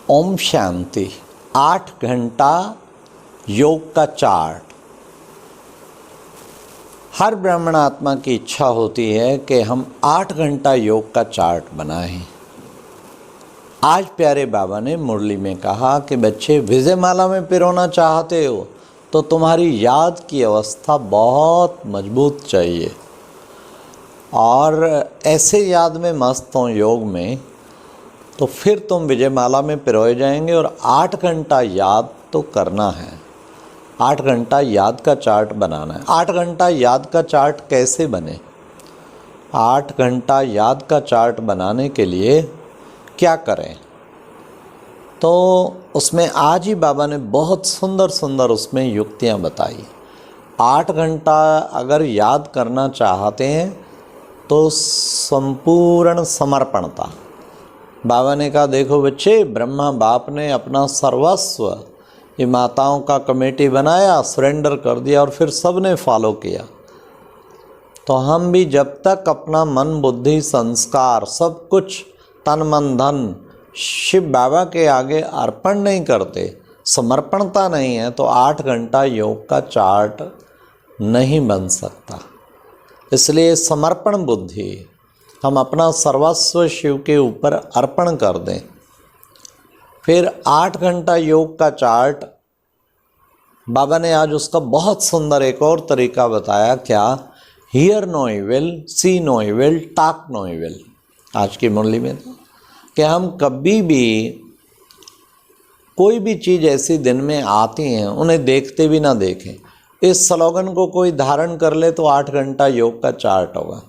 ओम शांति। 8 घंटा योग का चार्ट। हर ब्राह्मण आत्मा की इच्छा होती है कि हम 8 घंटा योग का चार्ट बनाएं। आज प्यारे बाबा ने मुरली में कहा कि बच्चे, विजयमाला में पिरोना चाहते हो तो तुम्हारी याद की अवस्था बहुत मजबूत चाहिए और ऐसे याद में मस्त हो योग में, तो फिर तुम विजयमाला में पिरोए जाएंगे। और 8 घंटा याद तो करना है, 8 घंटा याद का चार्ट बनाना है। 8 घंटा याद का चार्ट कैसे बने? 8 घंटा याद का चार्ट बनाने के लिए क्या करें? तो उसमें आज ही बाबा ने बहुत सुंदर सुंदर उसमें युक्तियाँ बताई। 8 घंटा अगर याद करना चाहते हैं तो संपूर्ण समर्पणता। बाबा ने कहा, देखो बच्चे, ब्रह्मा बाप ने अपना सर्वस्व ये माताओं का कमेटी बनाया, सरेंडर कर दिया और फिर सब ने फॉलो किया। तो हम भी जब तक अपना मन बुद्धि संस्कार सब कुछ तन मन धन शिव बाबा के आगे अर्पण नहीं करते, समर्पणता नहीं है, तो 8 घंटा योग का चार्ट नहीं बन सकता। इसलिए समर्पण बुद्धि, हम अपना सर्वस्व शिव के ऊपर अर्पण कर दें। फिर 8 घंटा योग का चार्ट बाबा ने आज उसका बहुत सुंदर एक और तरीका बताया। क्या? Hear no evil, see no evil, talk no evil. आज की मुरली में था कि हम कभी भी कोई भी चीज़ ऐसी दिन में आती हैं उन्हें देखते भी ना देखें। इस स्लोगन को कोई धारण कर ले तो 8 घंटा योग का चार्ट होगा,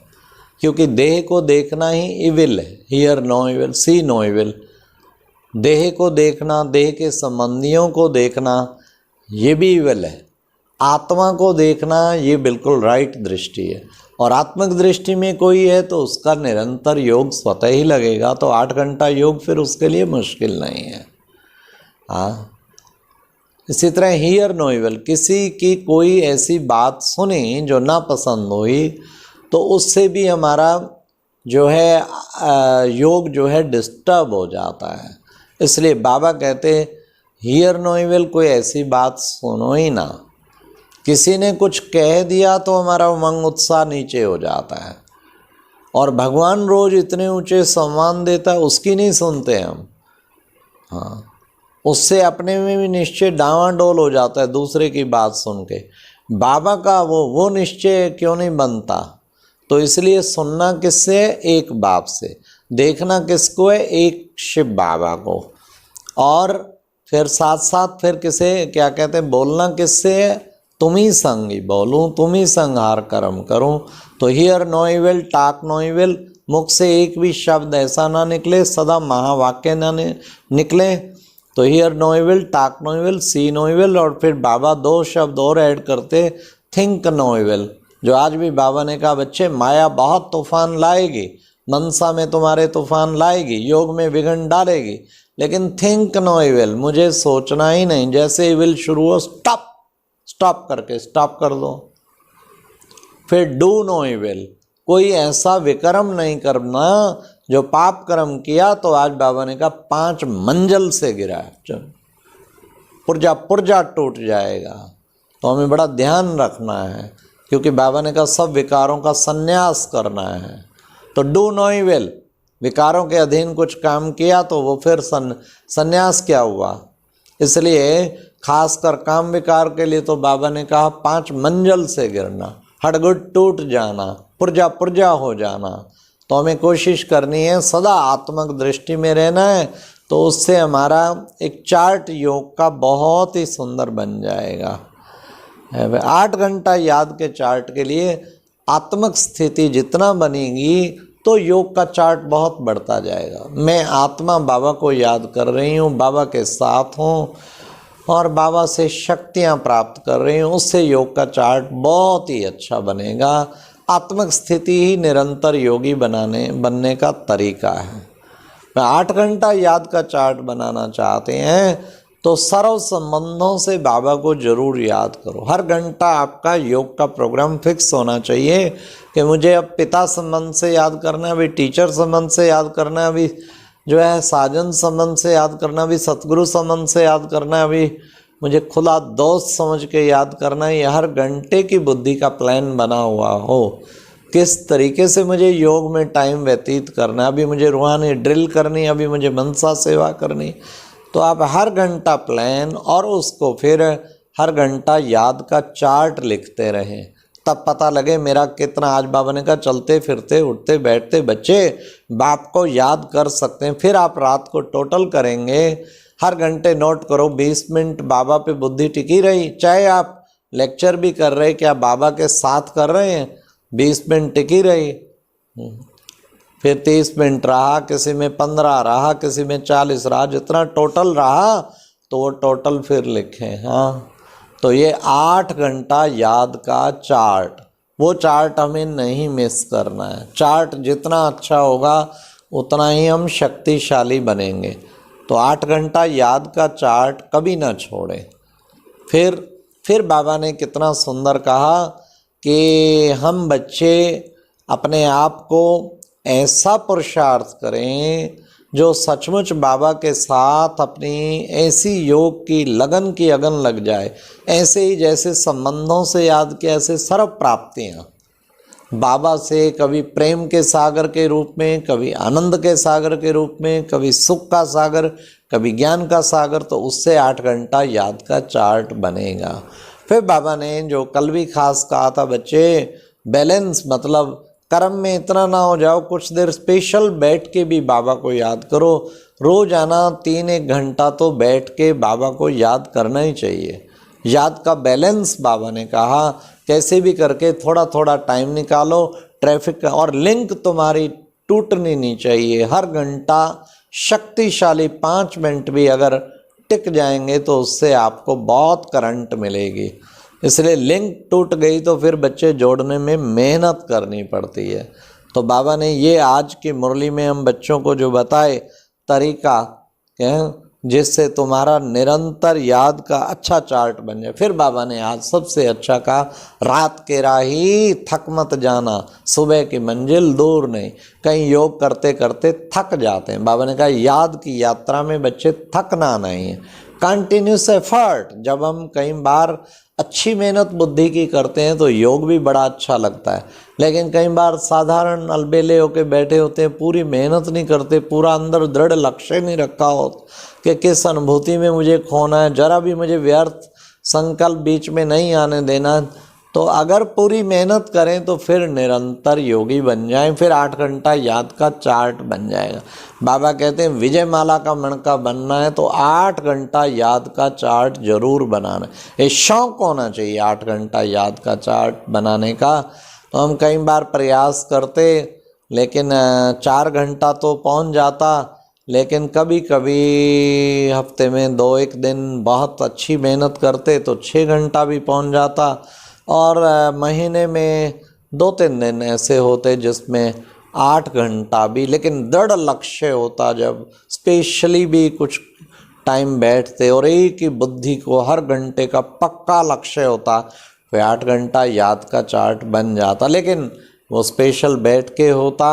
क्योंकि देह को देखना ही इविल है। Hear no evil, see no evil. देह को देखना, देह के संबंधियों को देखना, ये भी इविल है। आत्मा को देखना, ये बिल्कुल राइट दृष्टि है। और आत्मिक दृष्टि में कोई है तो उसका निरंतर योग स्वतः ही लगेगा। तो 8 घंटा योग फिर उसके लिए मुश्किल नहीं है। हाँ, इसी तरह हियर नो इविल, किसी की कोई ऐसी बात सुनी जो ना पसंद हुई तो उससे भी हमारा जो है योग जो है डिस्टर्ब हो जाता है। इसलिए बाबा कहते हियर नो इविल, कोई ऐसी बात सुनो ही ना। किसी ने कुछ कह दिया तो हमारा उमंग उत्साह नीचे हो जाता है। और भगवान रोज इतने ऊंचे सम्मान देता है, उसकी नहीं सुनते हम। हाँ, उससे अपने में भी निश्चय डावाडोल हो जाता है दूसरे की बात सुन के। बाबा का वो निश्चय क्यों नहीं बनता? तो इसलिए सुनना किससे है? एक बाप से। देखना किसको है? एक शिव बाबा को। और फिर साथ साथ फिर किसे क्या कहते हैं? बोलना किससे है? तुम ही संग ही बोलूँ, तुम ही संहार कर्म करूँ। तो hear no evil, talk no evil. मुख से एक भी शब्द ऐसा ना निकले, सदा महावाक्य ना निकले। तो hear no evil, talk no evil, see no evil. और फिर बाबा 2 शब्द और ऐड करते, थिंक नो इविल। जो आज भी बाबा ने कहा, बच्चे, माया बहुत तूफान लाएगी, मनसा में तुम्हारे तूफान लाएगी, योग में विघ्न डालेगी, लेकिन थिंक नो इविल, मुझे सोचना ही नहीं। जैसे इविल शुरू हो, स्टॉप करके स्टॉप कर दो। फिर डू नो इविल, कोई ऐसा विकर्म नहीं करना जो पाप कर्म किया तो आज बाबा ने कहा 5 मंजिल से गिरा, पुर्जा टूट जाएगा। तो हमें बड़ा ध्यान रखना है, क्योंकि बाबा ने कहा सब विकारों का संन्यास करना है। तो डू नो इविल, विकारों के अधीन कुछ काम किया तो वो फिर संन्यास क्या हुआ? इसलिए खासकर काम विकार के लिए तो बाबा ने कहा 5 मंजिल से गिरना, हड़गुड टूट जाना, पुर्जा हो जाना। तो हमें कोशिश करनी है सदा आत्मक दृष्टि में रहना है। तो उससे हमारा एक चार्ट योग का बहुत ही सुंदर बन जाएगा। 8 घंटा याद के चार्ट के लिए आत्मक स्थिति जितना बनेगी तो योग का चार्ट बहुत बढ़ता जाएगा। मैं आत्मा बाबा को याद कर रही हूँ, बाबा के साथ हूँ और बाबा से शक्तियाँ प्राप्त कर रही हूँ, उससे योग का चार्ट बहुत ही अच्छा बनेगा। आत्मक स्थिति ही निरंतर योगी बनने का तरीका है। 8 घंटा याद का चार्ट बनाना चाहते हैं तो सर्व संबंधों से बाबा को जरूर याद करो। हर घंटा आपका योग का प्रोग्राम फिक्स होना चाहिए कि मुझे अब पिता संबंध से याद करना है, अभी टीचर संबंध से याद करना है, अभी जो है साजन संबंध से याद करना, भी सतगुरु संबंध से याद करना, अभी मुझे खुला दोस्त समझ के याद करना, ये हर घंटे की बुद्धि का प्लान बना हुआ हो, किस तरीके से मुझे योग में टाइम व्यतीत करना है, अभी मुझे रूहानी ड्रिल करनी, अभी मुझे मनसा सेवा करनी। तो आप हर घंटा प्लान और उसको फिर हर घंटा याद का चार्ट लिखते रहें, तब पता लगे मेरा कितना। आज बाबा ने कहा चलते फिरते उठते बैठते बच्चे बाप को याद कर सकते हैं। फिर आप रात को टोटल करेंगे, हर घंटे नोट करो 20 मिनट बाबा पे बुद्धि टिकी रही, चाहे आप लेक्चर भी कर रहे क्या बाबा के साथ कर रहे हैं, 20 मिनट टिकी रही, फिर 30 मिनट रहा, किसी में 15 रहा, किसी में 40 रहा, जितना टोटल रहा तो वो टोटल फिर लिखें। हाँ, तो ये 8 घंटा याद का चार्ट, वो चार्ट हमें नहीं मिस करना है। चार्ट जितना अच्छा होगा उतना ही हम शक्तिशाली बनेंगे। तो 8 घंटा याद का चार्ट कभी ना छोड़ें। फिर बाबा ने कितना सुंदर कहा कि हम बच्चे अपने आप को ऐसा पुरुषार्थ करें जो सचमुच बाबा के साथ अपनी ऐसी योग की लगन की अगन लग जाए, ऐसे ही जैसे संबंधों से याद किया ऐसे सर्व प्राप्तियाँ बाबा से, कभी प्रेम के सागर के रूप में, कभी आनंद के सागर के रूप में, कभी सुख का सागर, कभी ज्ञान का सागर, तो उससे 8 घंटा याद का चार्ट बनेगा। फिर बाबा ने जो कल भी खास कहा था बच्चे, बैलेंस मतलब कर्म में इतना ना हो जाओ, कुछ देर स्पेशल बैठ के भी बाबा को याद करो। रोजाना 3-1 घंटा तो बैठ के बाबा को याद करना ही चाहिए। याद का बैलेंस बाबा ने कहा कैसे भी करके थोड़ा थोड़ा टाइम निकालो। ट्रैफिक और लिंक तुम्हारी टूटनी नहीं चाहिए। हर घंटा शक्तिशाली 5 मिनट भी अगर टिक जाएंगे तो उससे आपको बहुत करंट मिलेगी। इसलिए लिंक टूट गई तो फिर बच्चे जोड़ने में मेहनत करनी पड़ती है। तो बाबा ने ये आज की मुरली में हम बच्चों को जो बताए तरीका, जिससे तुम्हारा निरंतर याद का अच्छा चार्ट बन जाए। फिर बाबा ने आज सबसे अच्छा कहा, रात के राही थक मत जाना, सुबह की मंजिल दूर नहीं। कहीं योग करते करते थक जाते हैं, बाबा ने कहा याद की यात्रा में बच्चे थकना नहीं है, कंटिन्यूस एफर्ट। जब हम कई बार अच्छी मेहनत बुद्धि की करते हैं तो योग भी बड़ा अच्छा लगता है, लेकिन कई बार साधारण अलबेले होके बैठे होते हैं, पूरी मेहनत नहीं करते, पूरा अंदर दृढ़ लक्ष्य नहीं रखा हो कि किस अनुभूति में मुझे खोना है, जरा भी मुझे व्यर्थ संकल्प बीच में नहीं आने देना। तो अगर पूरी मेहनत करें तो फिर निरंतर योगी बन जाएं, फिर 8 घंटा याद का चार्ट बन जाएगा। बाबा कहते हैं विजय माला का मणका बनना है तो 8 घंटा याद का चार्ट जरूर बनाना है। ये शौक होना चाहिए 8 घंटा याद का चार्ट बनाने का। तो हम कई बार प्रयास करते लेकिन 4 घंटा तो पहुंच जाता, लेकिन कभी कभी हफ्ते में 2-1 दिन बहुत अच्छी मेहनत करते तो 6 घंटा भी पहुंच जाता, और महीने में 2-3 दिन ऐसे होते जिसमें 8 घंटा भी, लेकिन दृढ़ लक्ष्य होता, जब स्पेशली भी कुछ टाइम बैठते और एक ही बुद्धि को हर घंटे का पक्का लक्ष्य होता, फिर 8 घंटा याद का चार्ट बन जाता। लेकिन वो स्पेशल बैठ के होता,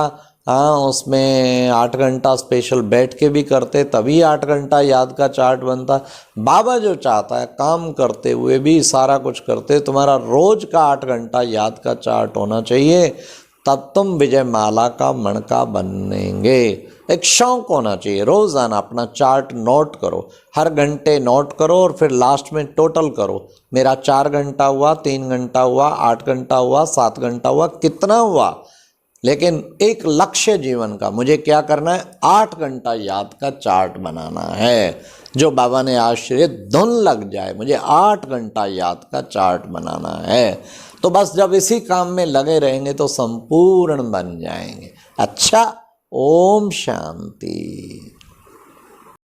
हाँ उसमें 8 घंटा स्पेशल बैठ के भी करते तभी 8 घंटा याद का चार्ट बनता। बाबा जो चाहता है काम करते हुए भी सारा कुछ करते, तुम्हारा रोज का 8 घंटा याद का चार्ट होना चाहिए, तब तुम विजय माला का मणका बनेंगे। एक शौक होना चाहिए, रोजाना अपना चार्ट नोट करो, हर घंटे नोट करो और फिर लास्ट में टोटल करो, मेरा 4 घंटा हुआ, 3 घंटा हुआ, 8 घंटा हुआ, 7 घंटा हुआ, कितना हुआ। लेकिन एक लक्ष्य जीवन का, मुझे क्या करना है, 8 घंटा याद का चार्ट बनाना है, जो बाबा ने आश्रय धुन लग जाए, मुझे 8 घंटा याद का चार्ट बनाना है। तो बस जब इसी काम में लगे रहेंगे तो संपूर्ण बन जाएंगे। अच्छा, ओम शांति।